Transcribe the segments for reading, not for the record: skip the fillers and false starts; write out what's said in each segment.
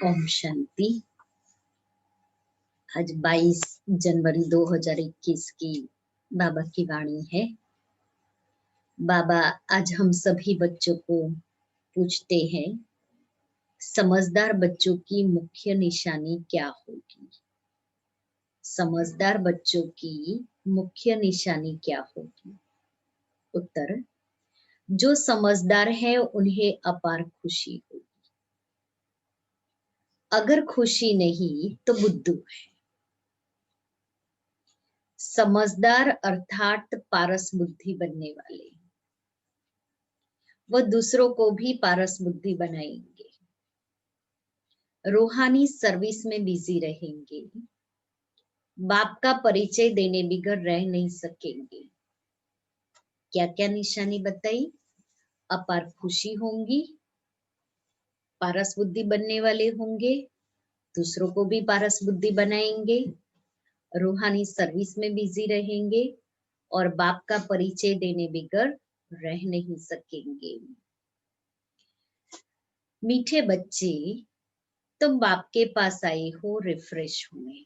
ओम शांति। आज 22 जनवरी 2021 की बाबा की वाणी है। बाबा आज हम सभी बच्चों को पूछते हैं, समझदार बच्चों की मुख्य निशानी क्या होगी? समझदार बच्चों की मुख्य निशानी क्या होगी? उत्तर, जो समझदार है उन्हें अपार खुशी होगी। अगर खुशी नहीं तो बुद्धू है। समझदार अर्थात पारस बुद्धि बनने वाले, वह दूसरों को भी पारस बुद्धि बनाएंगे, रूहानी सर्विस में बिजी रहेंगे, बाप का परिचय देने बिगड़ रह नहीं सकेंगे। क्या क्या निशानी बताई? अपार खुशी होंगी, पारस बुद्धि बनने वाले होंगे, दूसरों को भी पारस बुद्धि बनाएंगे, रूहानी सर्विस में बिजी रहेंगे और बाप का परिचय देने बिगड़ रह नहीं सकेंगे। मीठे बच्चे, तुम बाप के पास आए हो रिफ्रेश होने।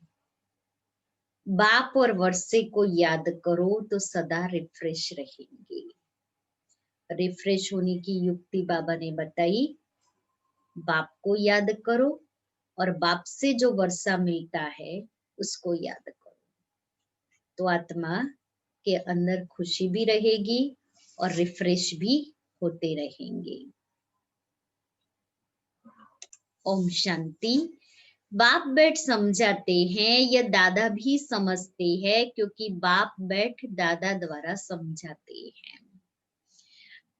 बाप और वर्षे को याद करो तो सदा रिफ्रेश रहेंगे। रिफ्रेश होने की युक्ति बाबा ने बताई, बाप को याद करो और बाप से जो वर्षा मिलता है उसको याद करो, तो आत्मा के अंदर खुशी भी रहेगी और रिफ्रेश भी होते रहेंगे। ओम शांति। बाप बैठ समझाते हैं या दादा भी समझते हैं, क्योंकि बाप बैठ दादा द्वारा समझाते हैं।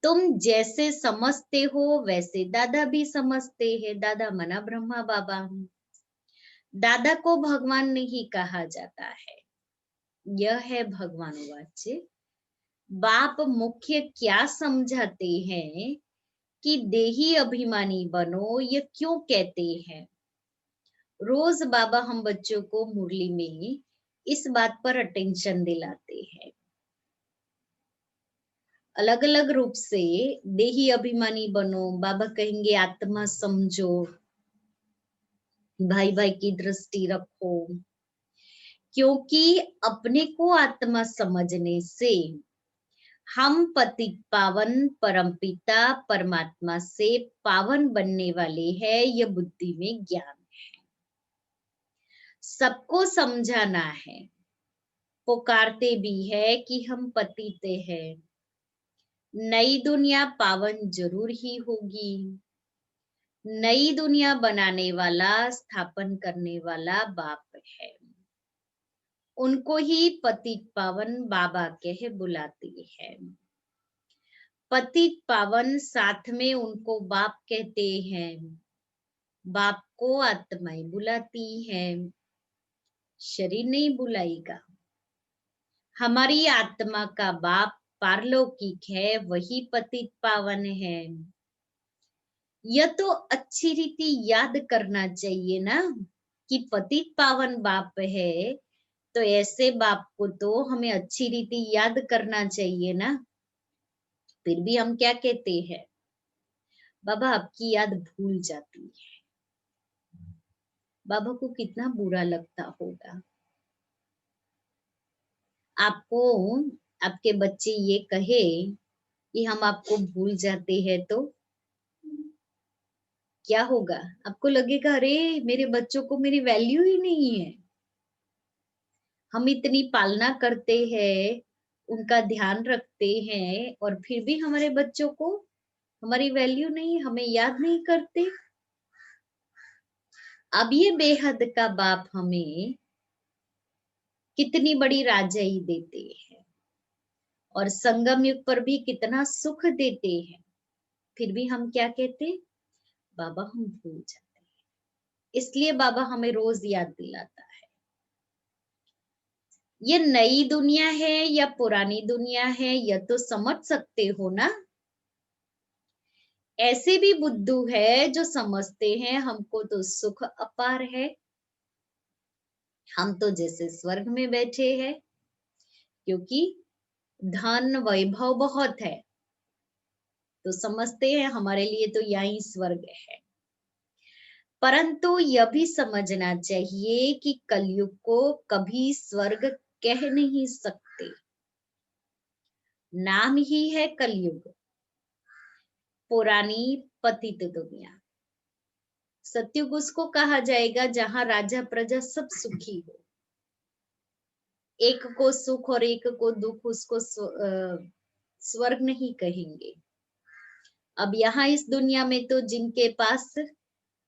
तुम जैसे समझते हो वैसे दादा भी समझते हैं। दादा मना ब्रह्मा बाबा। दादा को भगवान नहीं कहा जाता है, यह है भगवान वाच्य। बाप मुख्य क्या समझाते हैं कि देही अभिमानी बनो, ये क्यों कहते हैं? रोज बाबा हम बच्चों को मुरली में इस बात पर अटेंशन दिलाते हैं। अलग अलग रूप से देही अभिमानी बनो, बाबा कहेंगे आत्मा समझो, भाई भाई की दृष्टि रखो, क्योंकि अपने को आत्मा समझने से हम पतित पावन परमपिता परमात्मा से पावन बनने वाले हैं। यह बुद्धि में ज्ञान है। सबको समझाना है, पुकारते भी है कि हम पतित हैं। नई दुनिया पावन जरूर ही होगी। नई दुनिया बनाने वाला, स्थापन करने वाला बाप है। उनको ही पतित पावन बाबा कह बुलाते हैं। पतित पावन साथ में उनको बाप कहते हैं। बाप को आत्माएं बुलाती हैं, शरीर नहीं बुलाएगा। हमारी आत्मा का बाप पारलौकिक है, वही पतित पावन है। यह तो अच्छी रीति याद करना चाहिए ना कि पतित पावन बाप है, तो ऐसे बाप को तो हमें अच्छी रीति याद करना चाहिए ना। फिर भी हम क्या कहते हैं? बाबा आपकी याद भूल जाती है। बाबा को कितना बुरा लगता होगा। आपको आपके बच्चे ये कहे कि हम आपको भूल जाते हैं तो क्या होगा? आपको लगेगा अरे मेरे बच्चों को मेरी वैल्यू ही नहीं है। हम इतनी पालना करते हैं, उनका ध्यान रखते हैं और फिर भी हमारे बच्चों को हमारी वैल्यू नहीं, हमें याद नहीं करते। अब ये बेहद का बाप हमें कितनी बड़ी राजाई देते हैं और संगम युग पर भी कितना सुख देते हैं, फिर भी हम क्या कहते? बाबा हम भूल जाते हैं। इसलिए बाबा हमें रोज याद दिलाता है। ये नई दुनिया है या पुरानी दुनिया है, यह तो समझ सकते हो ना। ऐसे भी बुद्धू है जो समझते हैं हमको तो सुख अपार है, हम तो जैसे स्वर्ग में बैठे हैं, क्योंकि धन वैभव बहुत है, तो समझते हैं हमारे लिए तो यही स्वर्ग है। परंतु यह भी समझना चाहिए कि कलयुग को कभी स्वर्ग कह नहीं सकते। नाम ही है कलयुग, पुरानी पतित दुनिया। सतयुग उसको कहा जाएगा जहां राजा प्रजा सब सुखी हो, एक को सुख और एक को दुख, उसको स्वर्ग नहीं कहेंगे। अब यहाँ इस दुनिया में तो जिनके पास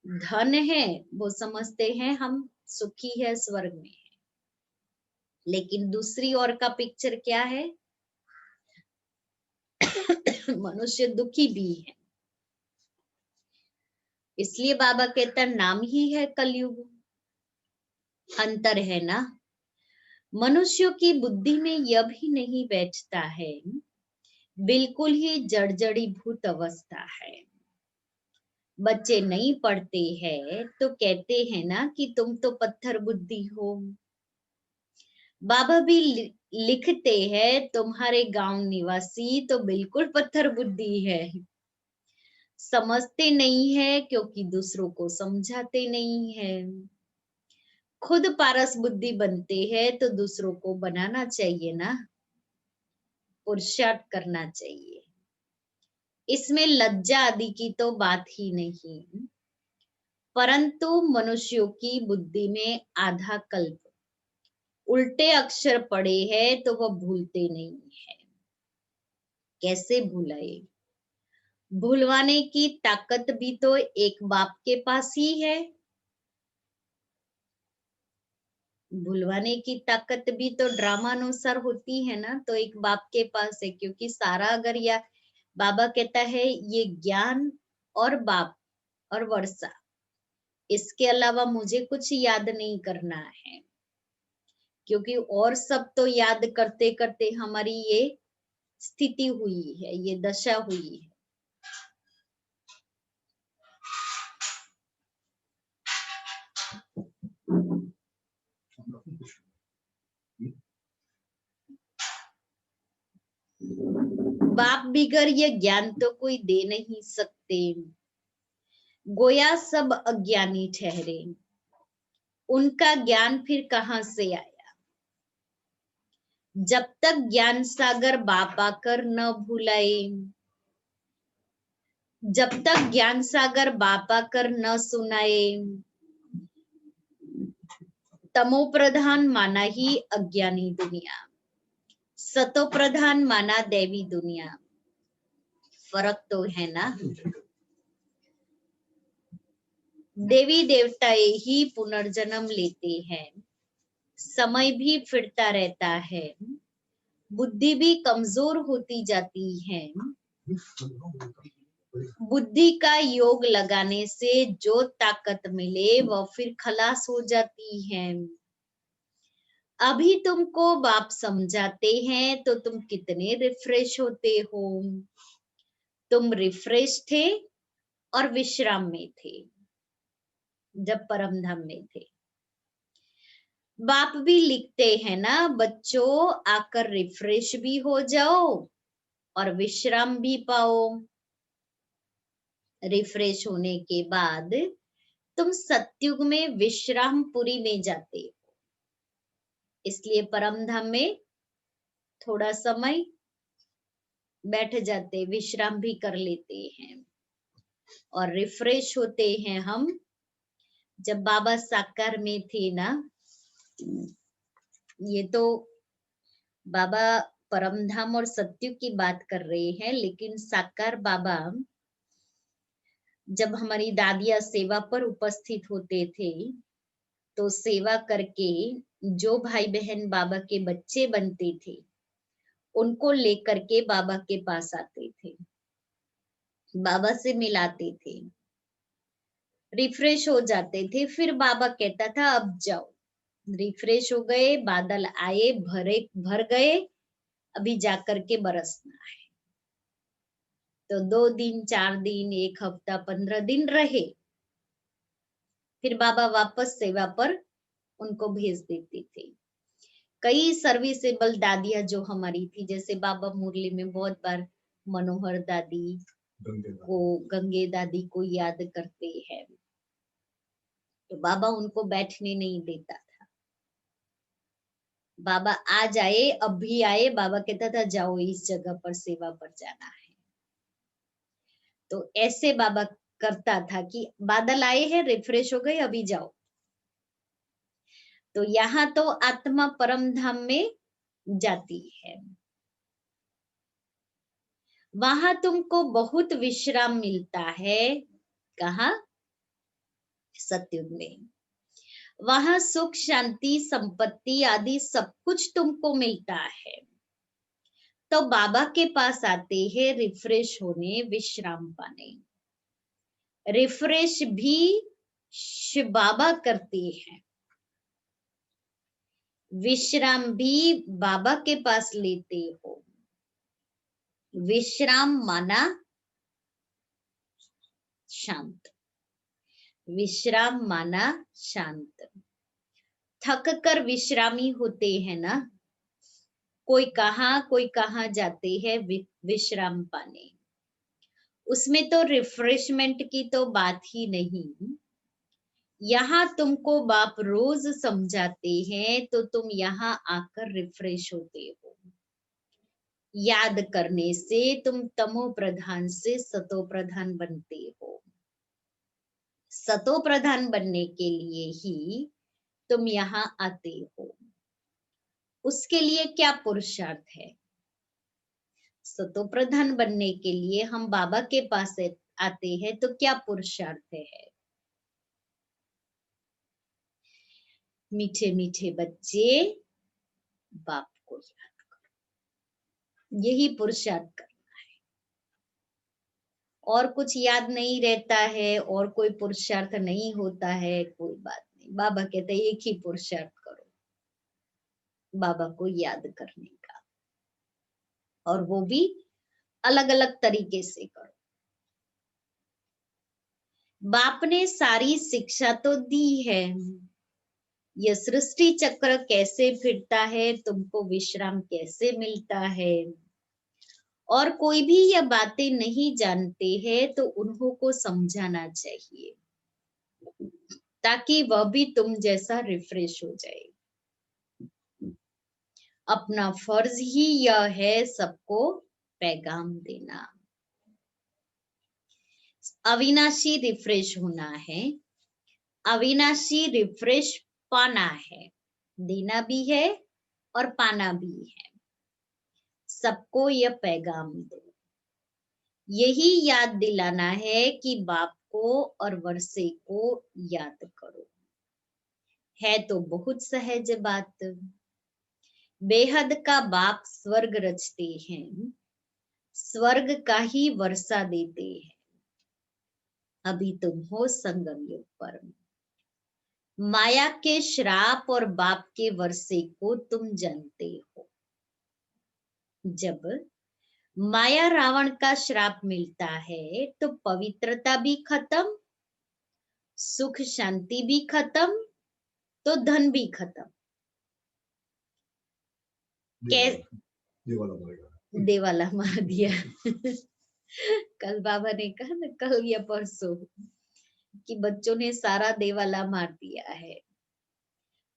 धन है वो समझते हैं हम सुखी है, स्वर्ग में है, लेकिन दूसरी ओर का पिक्चर क्या है? मनुष्य दुखी भी है। इसलिए बाबा कहता नाम ही है कलयुग। अंतर है ना, मनुष्यों की बुद्धि में यह भी नहीं बैठता है, बिल्कुल ही जड़जड़ीभूत अवस्था है। बच्चे नहीं पढ़ते हैं तो कहते हैं ना कि तुम तो पत्थर बुद्धि हो। बाबा भी लिखते हैं तुम्हारे गांव निवासी तो बिल्कुल पत्थर बुद्धि है, समझते नहीं है क्योंकि दूसरों को समझाते नहीं है। खुद पारस बुद्धि बनते हैं तो दूसरों को बनाना चाहिए ना, पुरुषार्थ करना चाहिए। इसमें लज्जा आदि की तो बात ही नहीं, परंतु मनुष्यों की बुद्धि में आधा कल्प उल्टे अक्षर पड़े हैं तो वह भूलते नहीं है। कैसे भुलाए? भूलवाने की ताकत भी तो एक बाप के पास ही है। भुलवाने की ताकत भी तो ड्रामानुसार होती है ना, तो एक बाप के पास है, क्योंकि सारा अगर यह बाबा कहता है ये ज्ञान और बाप और वर्षा, इसके अलावा मुझे कुछ याद नहीं करना है, क्योंकि और सब तो याद करते करते हमारी ये स्थिति हुई है, ये दशा हुई है। बाप बिगर ये ज्ञान तो कोई दे नहीं सकते। गोया सब अज्ञानी ठहरे, उनका ज्ञान फिर कहां से आया? जब तक ज्ञान सागर बाप आकर न भुलाए, जब तक ज्ञान सागर बाप आकर न सुनाए, तमो प्रधान माना ही अज्ञानी दुनिया, सतो प्रधान माना देवी दुनिया। फर्क तो है ना। देवी देवताए ही पुनर्जन्म लेते हैं, समय भी फिरता रहता है, बुद्धि भी कमजोर होती जाती है। बुद्धि का योग लगाने से जो ताकत मिले वह फिर खलास हो जाती है। अभी तुमको बाप समझाते हैं तो तुम कितने रिफ्रेश होते हो। तुम रिफ्रेश थे और विश्राम में थे जब परम धाम में थे। बाप भी लिखते हैं ना, बच्चों आकर रिफ्रेश भी हो जाओ और विश्राम भी पाओ। रिफ्रेश होने के बाद तुम सत्युग में विश्रामपुरी में जाते हो, इसलिए परम धाम में थोड़ा समय बैठ जाते, विश्राम भी कर लेते हैं और रिफ्रेश होते हैं हम। जब बाबा साकार में थे ना, ये तो बाबा परमधाम और सत्युग की बात कर रहे हैं, लेकिन साकार बाबा जब हमारी दादिया सेवा पर उपस्थित होते थे तो सेवा करके जो भाई बहन बाबा के बच्चे बनते थे उनको लेकर के बाबा के पास आते थे, बाबा से मिलाते थे, रिफ्रेश हो जाते थे। फिर बाबा कहता था अब जाओ, रिफ्रेश हो गए, बादल आए, भर गए, अभी जाकर के बरसना है। तो 2 दिन, 4 दिन, 1 हफ्ता, 15 दिन रहे, फिर बाबा वापस सेवा पर उनको भेज देते थे। कई सर्विसेबल दादियां जो हमारी थी, जैसे बाबा मुरली में बहुत बार मनोहर दादी को, गंगे दादी को याद करते हैं। तो बाबा उनको बैठने नहीं देता था। बाबा आ जाए, अब भी आए, बाबा कहता था जाओ इस जगह पर सेवा पर जाना है। तो ऐसे बाबा करता था कि बादल आए हैं, रिफ्रेश हो गए, अभी जाओ। तो यहाँ तो आत्मा परम धाम में जाती है, वहां तुमको बहुत विश्राम मिलता है। कहाँ? सत्युग में। वहां सुख, शांति, संपत्ति आदि सब कुछ तुमको मिलता है। तो बाबा के पास आते हैं रिफ्रेश होने, विश्राम पाने। रिफ्रेश भी शिव बाबा करते हैं, विश्राम भी बाबा के पास लेते हो। विश्राम माना शांत, विश्राम माना शांत। थक कर विश्रामी होते हैं ना, कोई कहाँ जाते हैं विश्राम पाने। उसमें तो रिफ्रेशमेंट की तो बात ही नहीं। यहाँ तुमको बाप रोज समझाते हैं तो तुम यहाँ आकर रिफ्रेश होते हो। याद करने से तुम तमो प्रधान से सतो प्रधान बनते हो। सतो प्रधान बनने के लिए ही तुम यहाँ आते हो। उसके लिए क्या पुरुषार्थ है? सतो प्रधान बनने के लिए हम बाबा के पास आते हैं, तो क्या पुरुषार्थ है? मीठे मीठे बच्चे बाप को याद करो, यही पुरुषार्थ करना है। और कुछ याद नहीं रहता है और कोई पुरुषार्थ नहीं होता है, कोई बात नहीं। बाबा कहते हैं एक ही पुरुषार्थ करो, बाबा को याद करने का, और वो भी अलग अलग तरीके से करो। बाप ने सारी शिक्षा तो दी है, यह सृष्टि चक्र कैसे फिरता है, तुमको विश्राम कैसे मिलता है, और कोई भी यह बातें नहीं जानते हैं तो उन्हों को समझाना चाहिए, ताकि वह भी तुम जैसा रिफ्रेश हो जाए। अपना फर्ज ही यह है सबको पैगाम देना। अविनाशी रिफ्रेश होना है, अविनाशी रिफ्रेश पाना है, देना भी है और पाना भी है। सबको यह पैगाम दो, यही याद दिलाना है कि बाप को और वर्षे को याद करो। है तो बहुत सहज बात। बेहद का बाप स्वर्ग रचते हैं, स्वर्ग का ही वर्षा देते हैं। अभी तुम हो संगम युग पर, माया के श्राप और बाप के वर्षे को तुम जानते हो। जब माया रावण का श्राप मिलता है तो पवित्रता भी खत्म, सुख शांति भी खत्म, तो धन भी खत्म। देवाला मार दिया। कल बाबा ने कहा ना, कल या परसों, कि बच्चों ने सारा देवाला मार दिया है।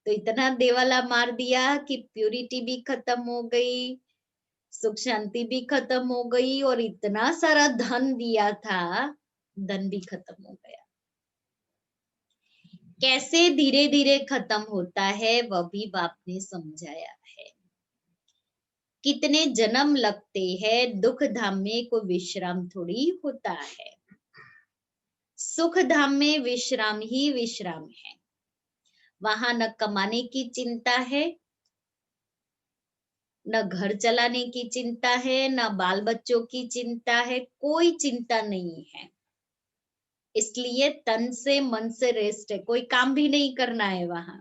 तो इतना देवाला मार दिया कि प्यूरिटी भी खत्म हो गई, सुख शांति भी खत्म हो गई, और इतना सारा धन दिया था, धन भी खत्म हो गया। कैसे धीरे धीरे खत्म होता है वह भी बाप ने समझाया है। कितने जन्म लगते हैं, दुख धाम में कोई विश्राम थोड़ी होता है। सुख धाम में विश्राम ही विश्राम है। वहां न कमाने की चिंता है, न घर चलाने की चिंता है, न बाल बच्चों की चिंता है, कोई चिंता नहीं है। इसलिए तन से मन से रेस्ट है, कोई काम भी नहीं करना है वहां।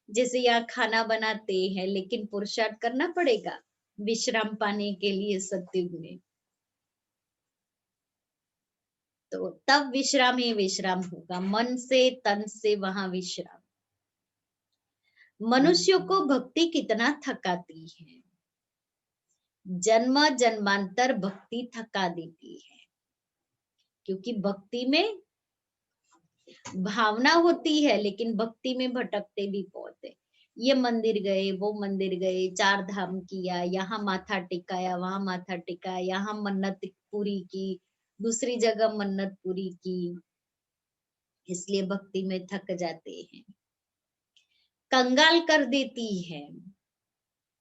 जैसे यहाँ खाना बनाते हैं, लेकिन पुरुषार्थ करना पड़ेगा विश्राम पाने के लिए सत्युग में। तो तब विश्राम ही विश्राम होगा, मन से तन से वहां विश्राम। मनुष्यों को भक्ति कितना थकाती है, जन्म जन्मांतर भक्ति थका देती है। क्योंकि भक्ति में भावना होती है लेकिन भक्ति में भटकते भी बहुत है। ये मंदिर गए, वो मंदिर गए, 4 धाम किया, यहाँ माथा टिकाया, वहां माथा टिकाया, यहाँ मन्नत पूरी की, दूसरी जगह मन्नत पूरी की, इसलिए भक्ति में थक जाते हैं, कंगाल कर देती है।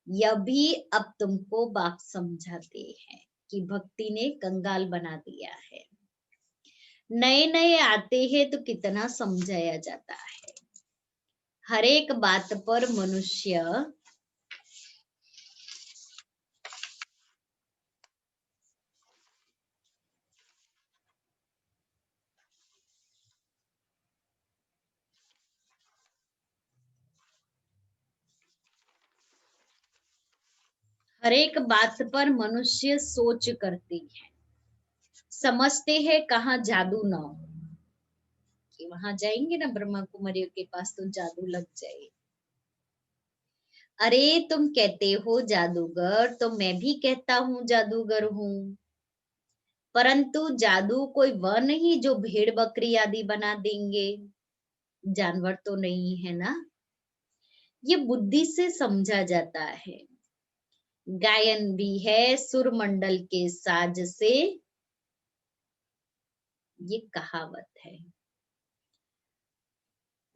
यह भी अब तुमको बाप समझाते हैं कि भक्ति ने कंगाल बना दिया है। नए नए आते हैं तो कितना समझाया जाता है। हर एक बात पर मनुष्य हर एक बात पर मनुष्य सोच करती है, समझते हैं कहाँ जादू ना हो, कि वहां जाएंगे ना ब्रह्मा कुमारियों के पास तो जादू लग जाए। अरे तुम कहते हो जादूगर, तो मैं भी कहता हूँ जादूगर हूँ, परंतु जादू कोई वह नहीं जो भेड़ बकरी आदि बना देंगे, जानवर तो नहीं है ना। ये बुद्धि से समझा जाता है। गायन भी है सुरमंडल के साज से, ये कहावत है।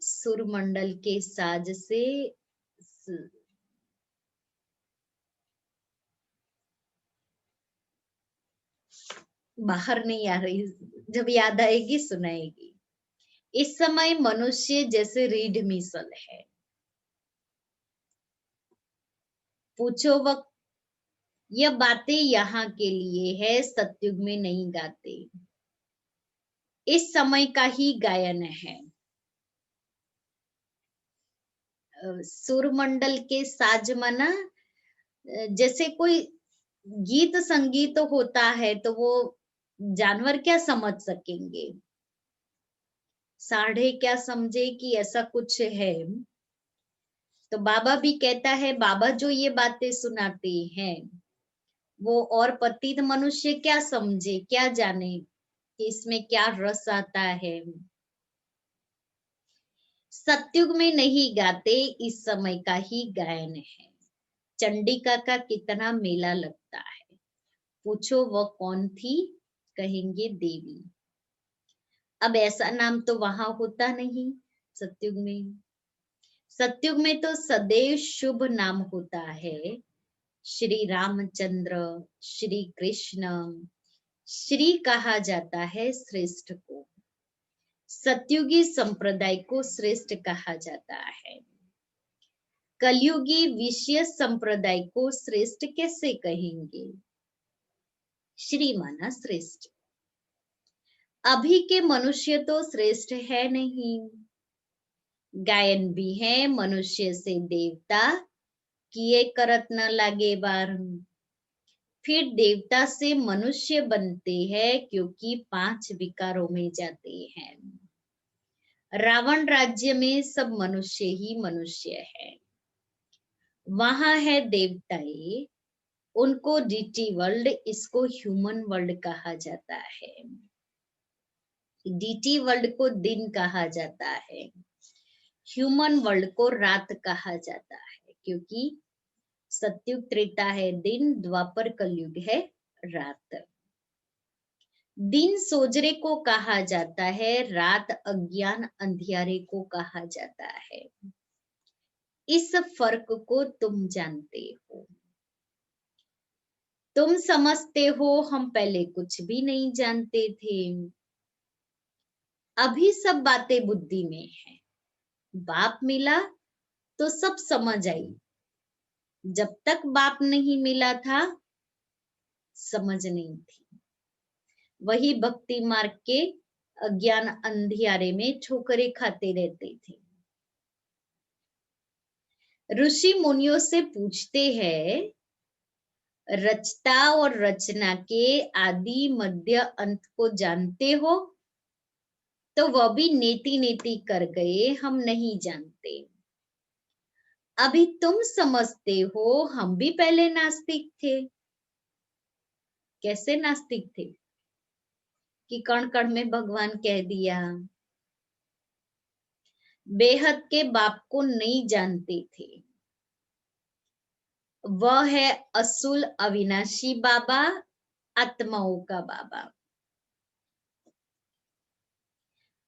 सुरमंडल के साज से बाहर नहीं आ रही, जब याद आएगी सुनाएगी। इस समय मनुष्य जैसे रीढ़ मिसल है, पूछो वक्त, यह बातें यहाँ के लिए है, सतयुग में नहीं गाते, इस समय का ही गायन है। सुरमंडल के साज मना, जैसे कोई गीत संगीत होता है तो वो जानवर क्या समझ सकेंगे, साढ़े क्या समझे कि ऐसा कुछ है। तो बाबा भी कहता है, बाबा जो ये बातें सुनाते हैं वो और पतित मनुष्य क्या समझे, क्या जाने कि इसमें क्या रस आता है। सतयुग में नहीं गाते, इस समय का ही गायन है। चंडिका का कितना मेला लगता है, पूछो वह कौन थी, कहेंगे देवी। अब ऐसा नाम तो वहां होता नहीं सतयुग में। सतयुग में तो सदैव शुभ नाम होता है, श्री रामचंद्र, श्री कृष्ण, श्री कहा जाता है श्रेष्ठ को। सतयुगी संप्रदाय को श्रेष्ठ कहा जाता है। कलयुगी विषय संप्रदाय को श्रेष्ठ कैसे कहेंगे, श्री माना श्रेष्ठ। अभी के मनुष्य तो श्रेष्ठ है नहीं। गायन भी है, मनुष्य से देवता, किए करत न लागे बार। फिर देवता से मनुष्य बनते हैं क्योंकि 5 विकारों में जाते हैं। रावण राज्य में सब मनुष्य ही मनुष्य है, वहां है देवताएं, उनको डीटी वर्ल्ड, इसको ह्यूमन वर्ल्ड कहा जाता है। डीटी वर्ल्ड को दिन कहा जाता है, ह्यूमन वर्ल्ड को रात कहा जाता है, क्योंकि सतयुग त्रेता है दिन, द्वापर कलयुग है रात। दिन सोजरे को कहा जाता है, रात अज्ञान अंधियारे को कहा जाता है। इस फर्क को तुम जानते हो। तुम समझते हो हम पहले कुछ भी नहीं जानते थे, अभी सब बातें बुद्धि में है। बाप मिला तो सब समझ आई, जब तक बाप नहीं मिला था समझ नहीं थी। वही भक्ति मार्ग के अज्ञान अंधियारे में ठोकरें खाते रहते थे। ऋषि मुनियों से पूछते हैं, रचता और रचना के आदि मध्य अंत को जानते हो, तो वह भी नेति नेति कर गए, हम नहीं जानते। अभी तुम समझते हो, हम भी पहले नास्तिक थे। कैसे नास्तिक थे कि कण कण में भगवान कह दिया, बेहद के बाप को नहीं जानते थे। वह है असुल अविनाशी बाबा, आत्माओं का बाबा।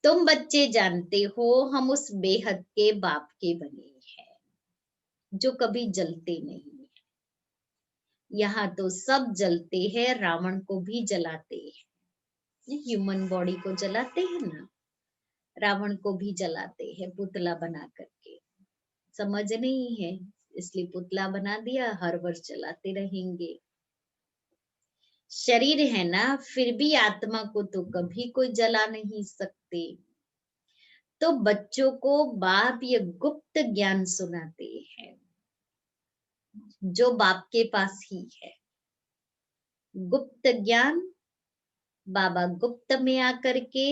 तुम बच्चे जानते हो हम उस बेहद के बाप के बने हैं जो कभी जलते नहीं है। यहाँ तो सब जलते हैं, रावण को भी जलाते हैं, ह्यूमन बॉडी को जलाते हैं ना, रावण को भी जलाते हैं पुतला बना करके। समझ नहीं है इसलिए पुतला बना दिया, हर वर्ष जलाते रहेंगे। शरीर है ना, फिर भी आत्मा को तो कभी कोई जला नहीं सकते। तो बच्चों को बाप ये गुप्त ज्ञान सुनाते हैं जो बाप के पास ही है। गुप्त ज्ञान बाबा गुप्त में आकर के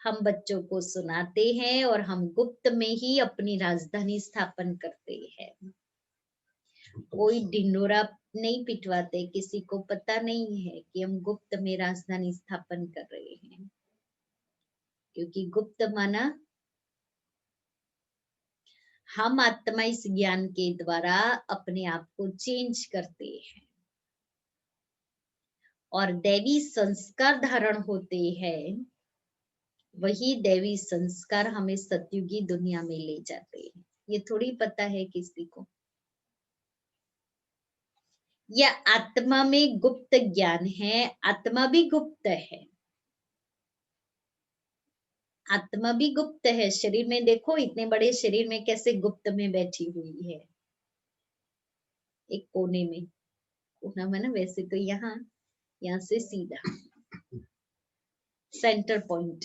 हम बच्चों को सुनाते हैं और हम गुप्त में ही अपनी राजधानी स्थापन करते हैं। कोई ढिंडोरा नहीं पिटवाते, किसी को पता नहीं है कि हम गुप्त में राजधानी स्थापन कर रहे हैं, क्योंकि गुप्त माना हम आत्मा इस ज्ञान के द्वारा अपने आप को चेंज करते हैं और दैवी संस्कार धारण होते हैं। वही दैवी संस्कार हमें सतयुगी दुनिया में ले जाते हैं। ये थोड़ी पता है किसी को। यह आत्मा में गुप्त ज्ञान है, आत्मा भी गुप्त है। आत्मा भी गुप्त है। शरीर में देखो, इतने बड़े शरीर में कैसे गुप्त में बैठी हुई है, एक कोने में। कोना में ना, वैसे तो यहाँ से सीधा सेंटर पॉइंट।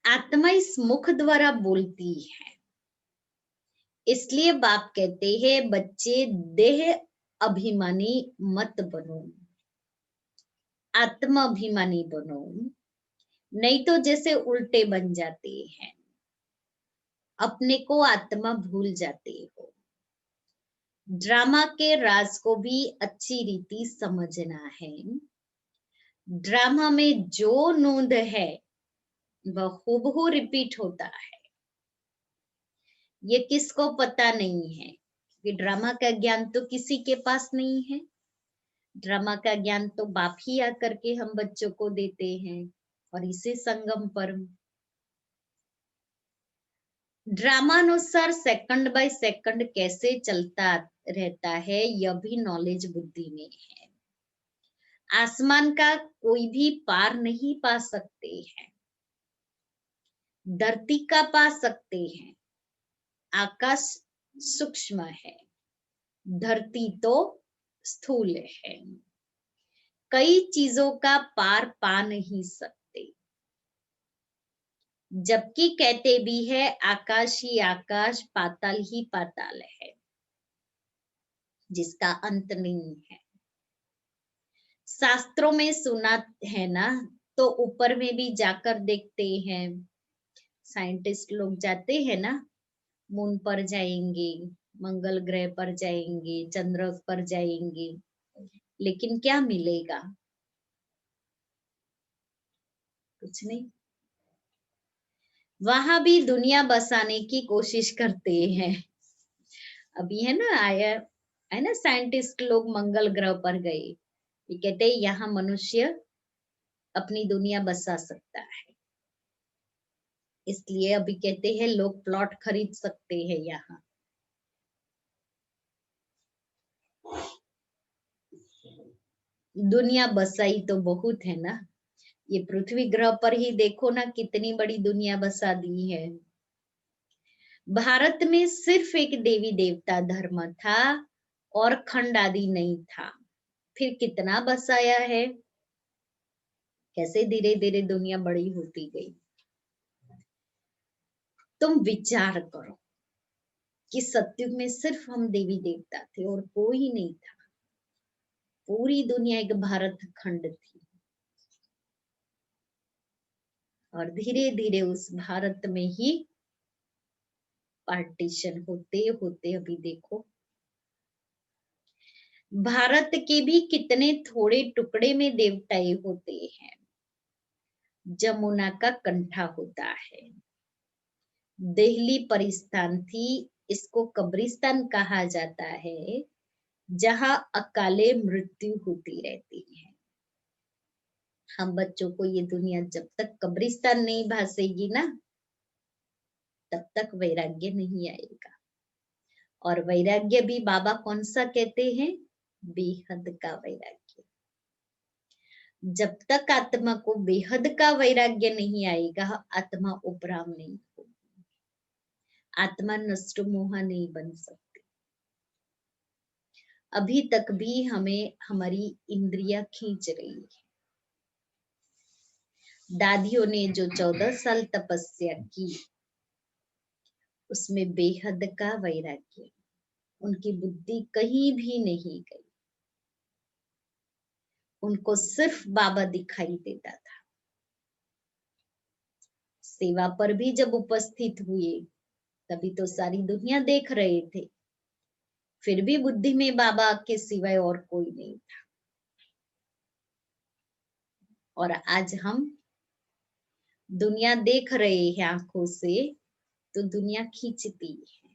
आत्मा इस मुख द्वारा बोलती है, इसलिए बाप कहते हैं बच्चे देह अभिमानी मत बनो, आत्मा अभिमानी बनो, नहीं तो जैसे उल्टे बन जाते हैं, अपने को आत्मा भूल जाते हो। ड्रामा के राज को भी अच्छी रीति समझना है। ड्रामा में जो नोंद है वह हूबहू रिपीट होता है। ये किसको पता नहीं है कि ड्रामा का ज्ञान तो किसी के पास नहीं है। ड्रामा का ज्ञान तो बाप ही आकर के हम बच्चों को देते हैं, और इसे संगम पर ड्रामानुसार सेकंड बाय सेकंड कैसे चलता रहता है, यह भी नॉलेज बुद्धि में है। आसमान का कोई भी पार नहीं पा सकते हैं, धरती का पा सकते हैं। आकाश सूक्ष्म है, धरती तो स्थूल है। कई चीजों का पार पा नहीं सकते, जबकि कहते भी है आकाश ही आकाश, पाताल ही पाताल है, जिसका अंत नहीं है। शास्त्रों में सुना है ना, तो ऊपर में भी जाकर देखते हैं। साइंटिस्ट लोग जाते हैं ना, मून पर जाएंगे, मंगल ग्रह पर जाएंगे, चंद्र पर जाएंगे, लेकिन क्या मिलेगा? कुछ नहीं। वहां भी दुनिया बसाने की कोशिश करते हैं। अभी है ना, आया है ना, साइंटिस्ट लोग मंगल ग्रह पर गए, ये कहते हैं यहाँ मनुष्य अपनी दुनिया बसा सकता है। इसलिए अभी कहते हैं लोग प्लॉट खरीद सकते हैं यहाँ। दुनिया बसाई तो बहुत है ना, ये पृथ्वी ग्रह पर ही देखो ना कितनी बड़ी दुनिया बसा दी है। भारत में सिर्फ एक देवी देवता धर्म था और खंड आदि नहीं था, फिर कितना बसाया है, कैसे धीरे धीरे दुनिया बड़ी होती गई। तुम विचार करो कि सतयुग में सिर्फ हम देवी देवता थे और कोई नहीं था, पूरी दुनिया एक भारत खंड थी, और धीरे धीरे उस भारत में ही पार्टीशन होते होते अभी देखो भारत के भी कितने थोड़े टुकड़े में देवताएं होते हैं। जमुना का कंठा होता है। देहली परिस्थान थी, इसको कब्रिस्तान कहा जाता है, जहां अकाले मृत्यु होती रहती है। हम बच्चों को ये दुनिया जब तक कब्रिस्तान नहीं भासेगी ना, तब तक वैराग्य नहीं आएगा। और वैराग्य भी बाबा कौन सा कहते हैं? बेहद का वैराग्य। जब तक आत्मा को बेहद का वैराग्य नहीं आएगा, आत्मा उपराम नहीं होगी, आत्मा नष्ट मोह नहीं बन सकती। अभी तक भी हमें हमारी इंद्रियां खींच रही है। दादियों ने जो 14 साल तपस्या की, उसमें बेहद का वैराग्य, उनकी बुद्धि कहीं भी नहीं गई, उनको सिर्फ बाबा दिखाई देता था। सेवा पर भी जब उपस्थित हुए, तभी तो सारी दुनिया देख रहे थे, फिर भी बुद्धि में बाबा के सिवाय और कोई नहीं था। और आज हम दुनिया देख रहे हैं आंखों से, तो दुनिया खींचती है।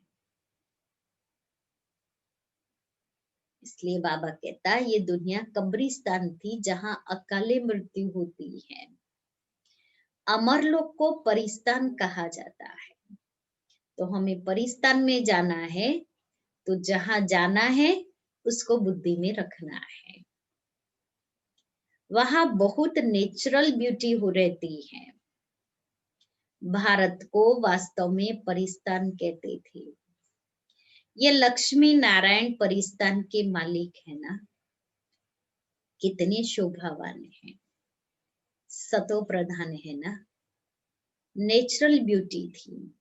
इसलिए बाबा कहता, ये दुनिया कब्रिस्तान थी, जहां अकाले मृत्यु होती है। अमर लोग को परिस्तान कहा जाता है। तो हमें परिस्तान में जाना है, तो जहां जाना है उसको बुद्धि में रखना है। वहां बहुत नेचुरल ब्यूटी हो रहती है। भारत को वास्तव में परिस्तान कहते थे। ये लक्ष्मी नारायण परिस्तान के मालिक है ना, कितने शोभावान है, सतो प्रधान है ना। नेचुरल ब्यूटी थी,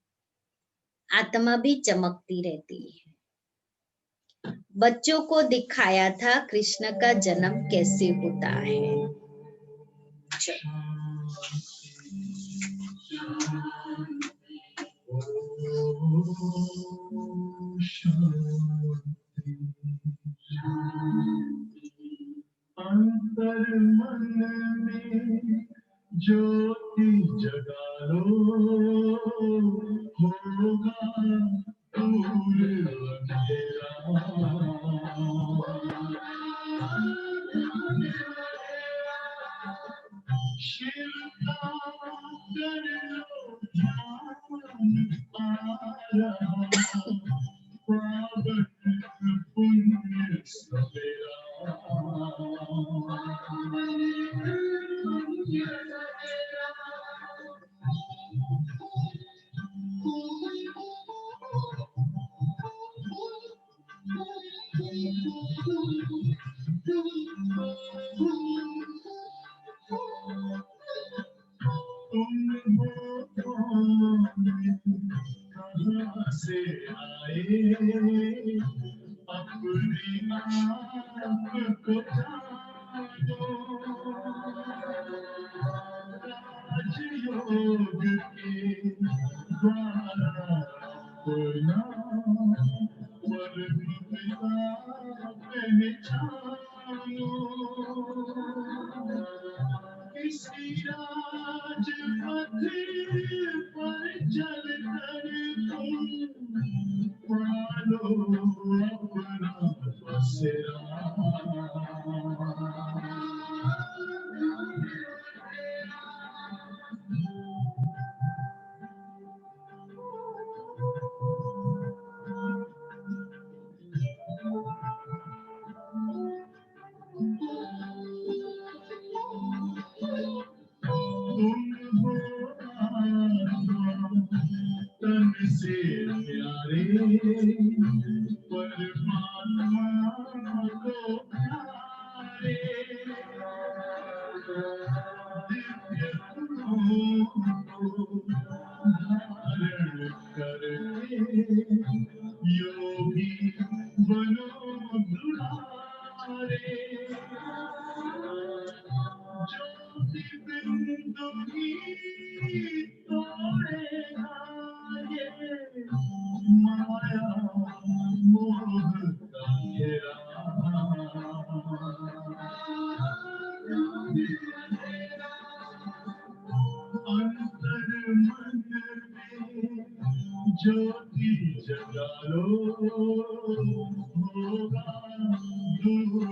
आत्मा भी चमकती रहती है। बच्चों को दिखाया था कृष्ण का जन्म कैसे होता है। अंतर मन में ज्योति जगा लो, होगा दूर अंधेरा। शिव का कर लो ध्यान, आ रहा पावन पुण्य सवेरा। तुम हो कहाँ से आए, अपनी आँख को जानो। राजयोग के द्वारा अपना वर्ग पहचानो। किसी राजपथ पर चल कर तुम पालो अपना बसेरा। तन से प्यारे परमात्मा को प्यारे, दिव्य गुणों को धारण करके योगी बनो दुलारे। ज्योति बिंदु ही तोड़ेगा ये माया मोह का घेरा। ज्योति जगा लो, होगा दूर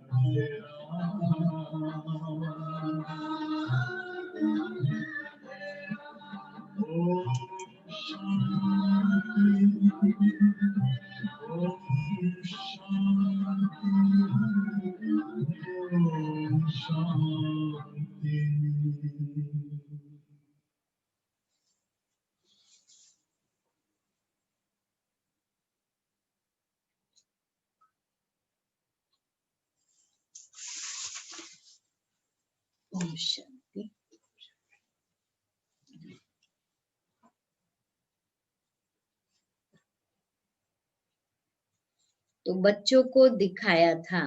अंधेरा। ओम शांति, ओम शांति, ओम शांति। ओम शांति। तो बच्चों को दिखाया था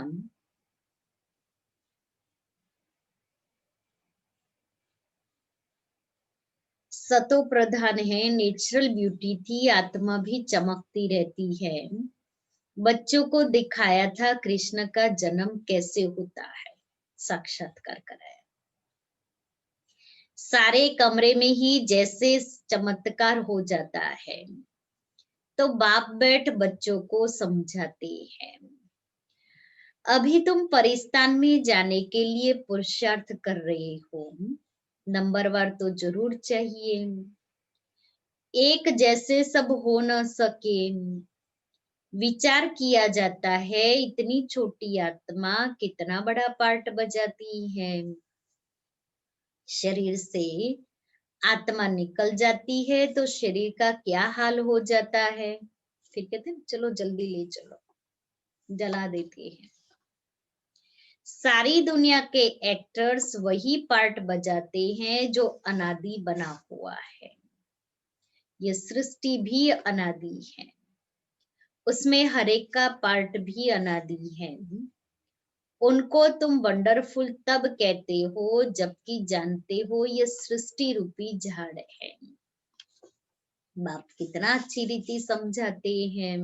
सतो प्रधान है, नेचुरल ब्यूटी थी, आत्मा भी चमकती रहती है। बच्चों को दिखाया था कृष्ण का जन्म कैसे होता है, साक्षात्कार कराया। सारे कमरे में ही जैसे चमत्कार हो जाता है, तो बाप बैठ बच्चों को समझाते हैं। अभी तुम परिस्तान में जाने के लिए पुरुषार्थ कर रहे हो, नंबरवार तो जरूर चाहिए। एक जैसे सब हो न सके, विचार किया जाता है इतनी छोटी आत्मा कितना बड़ा पार्ट बजाती है। शरीर से आत्मा निकल जाती है तो शरीर का क्या हाल हो जाता है। फिर कहते हैं चलो जल्दी ले चलो, जला देते हैं। सारी दुनिया के एक्टर्स वही पार्ट बजाते हैं जो अनादि बना हुआ है। ये सृष्टि भी अनादि है, उसमें हर एक का पार्ट भी अनादि है। उनको तुम वंडरफुल तब कहते हो जबकि जानते हो ये सृष्टि रूपी झाड़ है। बाप कितना अच्छी रीति समझाते हैं।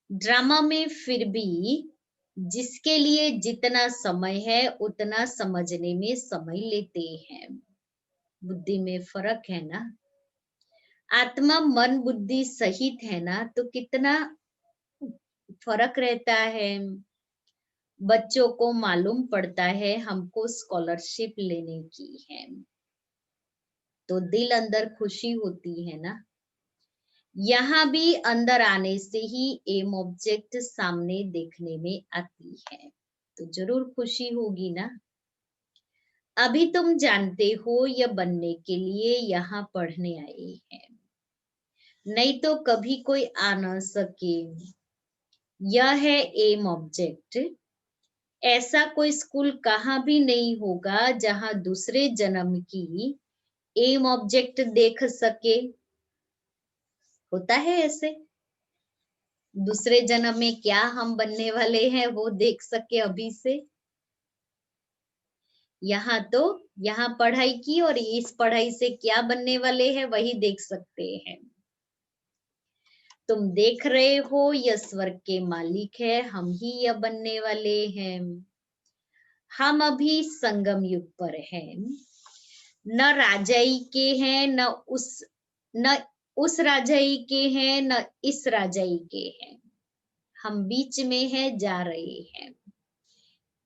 ड्रामा में फिर भी जिसके लिए जितना समय है उतना समझने में समय लेते हैं। बुद्धि में फर्क है ना। आत्मा मन बुद्धि सहित है ना, तो कितना फर्क रहता है। बच्चों को मालूम पड़ता है हमको स्कॉलरशिप लेने की है, तो दिल अंदर खुशी होती है ना। यहाँ भी अंदर आने से ही एम ऑब्जेक्ट सामने देखने में आती है, तो जरूर खुशी होगी ना। अभी तुम जानते हो यह बनने के लिए यहाँ पढ़ने आए हैं, नहीं तो कभी कोई आ न सके। यह है एम ऑब्जेक्ट। ऐसा कोई स्कूल कहाँ भी नहीं होगा जहाँ दूसरे जन्म की एम ऑब्जेक्ट देख सके। होता है ऐसे, दूसरे जन्म में क्या हम बनने वाले हैं वो देख सके अभी से। यहाँ तो यहाँ पढ़ाई की और इस पढ़ाई से क्या बनने वाले हैं वही देख सकते हैं। तुम देख रहे हो यह स्वर्ग के मालिक है, हम ही यह बनने वाले हैं। हम अभी संगम युग पर हैं, न राजाई के हैं न उस राजाई के हैं न इस राजाई के हैं। हम बीच में है, जा रहे हैं।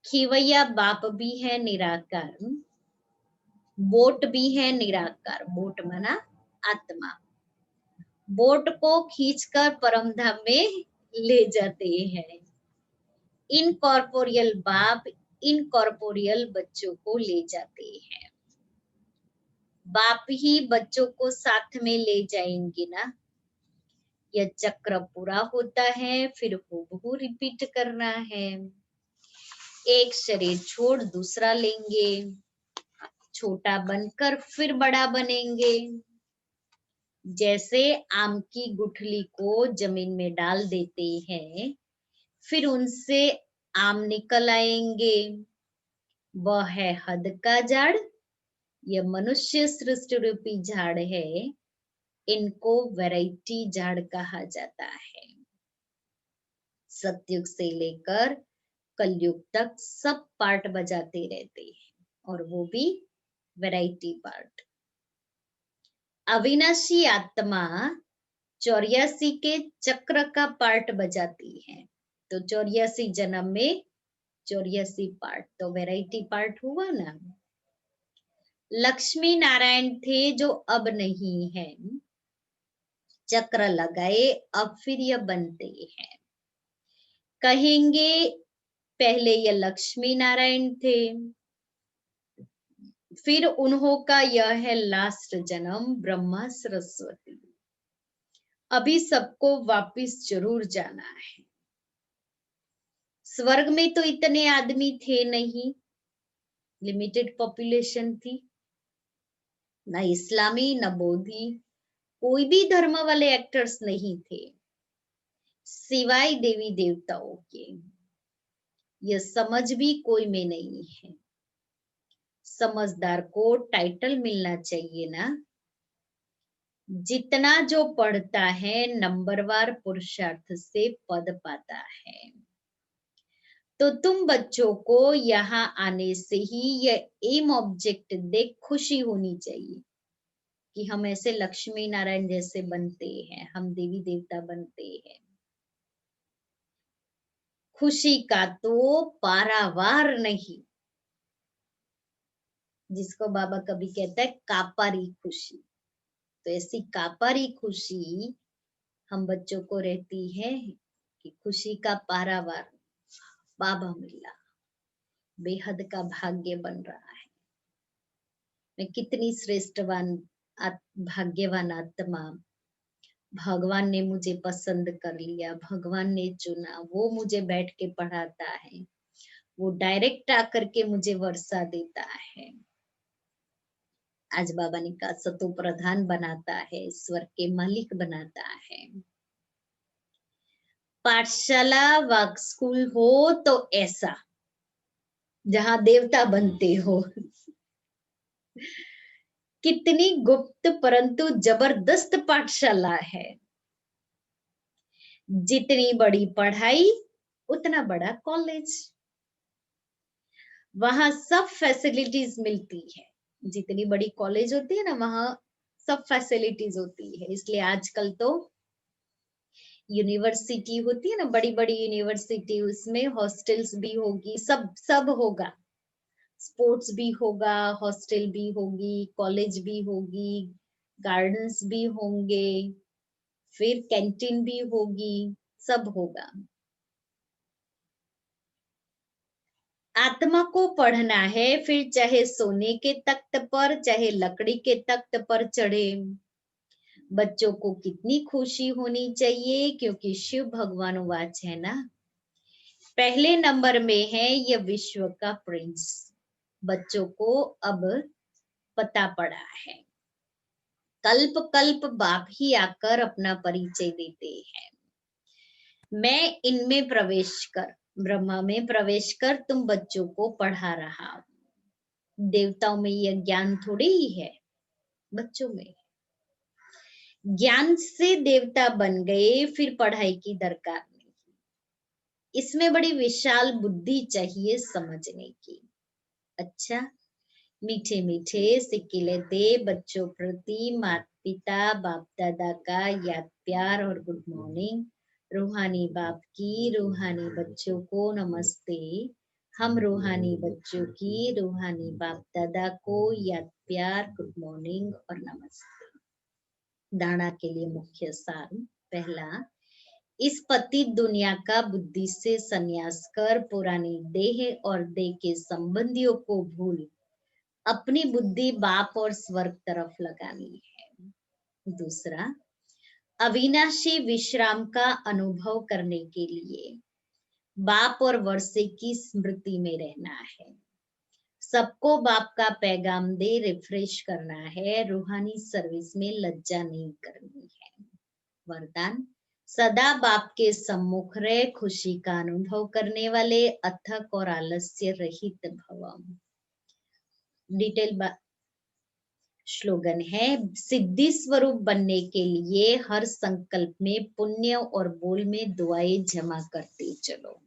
खिवैया बाप भी है निराकार, बोट भी है निराकार। बोट मना आत्मा। बोट को खींचकर परम धाम में ले जाते हैं। इनकॉर्पोरियल बाप इनकॉर्पोरियल बच्चों को ले जाते हैं। बाप ही बच्चों को साथ में ले जाएंगे ना। यह चक्र पूरा होता है, फिर हूबहू रिपीट करना है। एक शरीर छोड़ दूसरा लेंगे, छोटा बनकर फिर बड़ा बनेंगे। जैसे आम की गुठली को जमीन में डाल देते हैं, फिर उनसे आम निकल आएंगे। वह है हद का झाड़। यह मनुष्य सृष्टि रूपी झाड़ है, इनको वैरायटी झाड़ कहा जाता है। सतयुग से लेकर कलयुग तक सब पार्ट बजाते रहते हैं, और वो भी वैरायटी पार्ट। अविनाशी आत्मा 84 के चक्र का पार्ट बजाती है, तो 84 जन्म में 84 पार्ट, तो वैरायटी पार्ट हुआ ना। लक्ष्मी नारायण थे जो अब नहीं है, चक्र लगाए अब फिर ये बनते हैं। कहेंगे पहले ये लक्ष्मी नारायण थे, फिर उन्हों का यह है लास्ट जन्म ब्रह्मा सरस्वती। अभी सबको वापिस जरूर जाना है। स्वर्ग में तो इतने आदमी थे नहीं, लिमिटेड पॉपुलेशन थी, ना इस्लामी न बौद्धि, कोई भी धर्म वाले एक्टर्स नहीं थे सिवाय देवी देवताओं के। यह समझ भी कोई में नहीं है। समझदार को टाइटल मिलना चाहिए ना। जितना जो पढ़ता है नंबरवार पुरुषार्थ से पद पाता है। तो तुम बच्चों को यहाँ आने से ही यह एम ऑब्जेक्ट देख खुशी होनी चाहिए कि हम ऐसे लक्ष्मी नारायण जैसे बनते हैं, हम देवी देवता बनते हैं। खुशी का तो पारावार नहीं, जिसको बाबा कभी कहता है कापारी खुशी, तो ऐसी कापारी खुशी हम बच्चों को रहती है कि खुशी का पारावार बाबा मिला, बेहद का भाग्य बन रहा है। मैं कितनी श्रेष्ठवान भाग्यवान आत्मा, भगवान ने मुझे पसंद कर लिया, भगवान ने चुना, वो मुझे बैठ के पढ़ाता है, वो डायरेक्ट आकर के मुझे वर्षा देता है। आज बाबा ने कहा सतो प्रधान बनाता है, स्वर के मालिक बनाता है। पाठशाला वाक स्कूल हो तो ऐसा, जहां देवता बनते हो। कितनी गुप्त परंतु जबरदस्त पाठशाला है। जितनी बड़ी पढ़ाई उतना बड़ा कॉलेज, वहां सब फैसिलिटीज मिलती है। जितनी बड़ी कॉलेज होती है ना, वहां सब फैसिलिटीज होती है। इसलिए आजकल तो यूनिवर्सिटी होती है ना, बड़ी बड़ी यूनिवर्सिटी, उसमें हॉस्टल्स भी होगी, सब सब होगा, स्पोर्ट्स भी होगा, हॉस्टल भी होगी, कॉलेज भी होगी, गार्डन्स भी होंगे, फिर कैंटीन भी होगी, सब होगा। आत्मा को पढ़ना है, फिर चाहे सोने के तख्त पर चाहे लकड़ी के तख्त पर चढ़े। बच्चों को कितनी खुशी होनी चाहिए, क्योंकि शिव भगवान वाच है ना, पहले नंबर में है ये विश्व का प्रिंस। बच्चों को अब पता पड़ा है, कल्प कल्प बाप ही आकर अपना परिचय देते हैं। मैं इनमें प्रवेश कर, ब्रह्मा में प्रवेश कर तुम बच्चों को पढ़ा रहा हूं। देवताओं में यह ज्ञान थोड़ी ही है, बच्चों में। ज्ञान से देवता बन गए, फिर पढ़ाई की दरकार नहीं। इसमें बड़ी विशाल बुद्धि चाहिए समझने की। अच्छा, मीठे मीठे सिक्के लेते बच्चों प्रति माता पिता बाप दादा का याद प्यार और गुड मॉर्निंग। रूहानी बाप की रूहानी बच्चों को नमस्ते। हम रूहानी बच्चों की रूहानी बाप दादा को याद प्यार, गुड मॉर्निंग और नमस्ते। दाना के लिए मुख्य सार, पहला, इस पतित दुनिया का बुद्धि से संन्यास कर पुरानी देह और देह के संबंधियों को भूल अपनी बुद्धि बाप और स्वर्ग तरफ लगानी है। दूसरा, अविनाशी विश्राम का अनुभव करने के लिए बाप और वर्षे की स्मृति में रहना है। सबको बाप का पैगाम दे रिफ्रेश करना है, रूहानी सर्विस में लज्जा नहीं करनी है। वरदान, सदा बाप के सम्मुख रहे, खुशी का अनुभव करने वाले, अथक और आलस्य रहित भव। डिटेल श्लोगन है, सिद्धि स्वरूप बनने के लिए हर संकल्प में पुण्य और बोल में दुआएं जमा करते चलो।